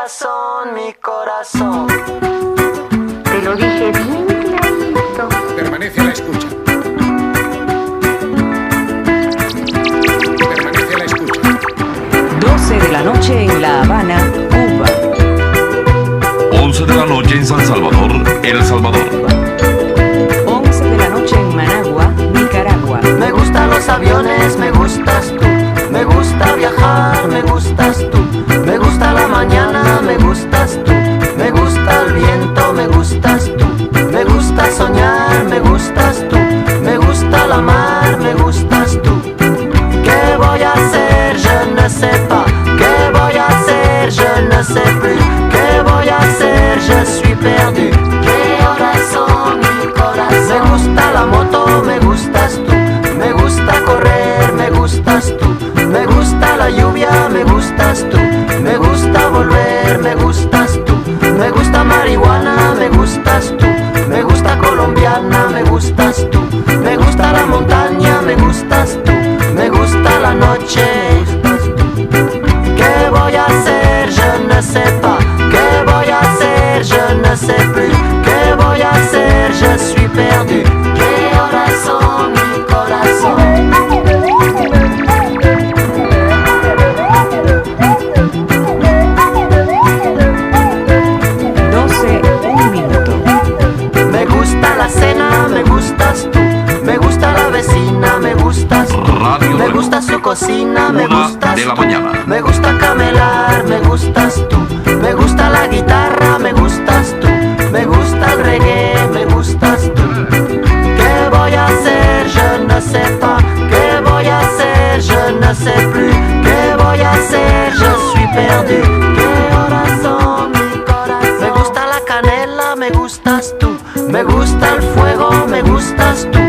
corazón, mi corazón. Te lo dije bien clarito. Permanece a la escucha. Permanece a la escucha. 12 de la noche en La Habana, Cuba. 11 de la noche en San Salvador, El Salvador. 11 de la noche en Managua, Nicaragua. Me gustan los aviones, me gustas tú. Me gusta viajar, me gustas tú. Me gusta la mañana, me gustas tú. Me gusta el viento, me gustas tú. Me gusta soñar, me gustas tú. Me gusta la mar, me gustas tú. ¿Qué voy a hacer? Je ne sais pas. ¿Qué voy a hacer? Je ne sais plus. ¿Qué voy a hacer? Je suis perdu. ¿Qué horas son, mi corazón? Me gusta la moto, me gustas tú. Me gusta correr, me gustas tú. Me gusta la lluvia, me gustas tú. Me gusta volver, me gustas tú. Me gusta marihuana, me gustas tú. Me gusta colombiana, me gustas tú. Me gusta la montaña, me gustas tú. Me gusta la noche. ¿Qué voy a hacer? Je ne sais pas. ¿Qué voy a hacer? Je ne sais plus. ¿Qué voy a hacer? Je suis perdu. ¿Qué horas son, mi corazón? 12, un minuto. Me gusta la cena, me gustas tú. Me gusta la vecina, me gustas tú. Radio Me Reloj. gusta su cocina, me 1 gustas de la tú. mañana. Me gusta camelar, me gustas tú. Me gusta la guitarra, me gustas tú. Me gusta el reggae, me gustas tú. ¿Qué voy a hacer? Je ne sais pas. ¿Qué voy a hacer? Je ne sais plus. ¿Qué voy a hacer? Je suis perdu. ¿Qué horas son, mi corazón? Me gusta la canela, me gustas tú. Me gusta el fuego, me gustas tú.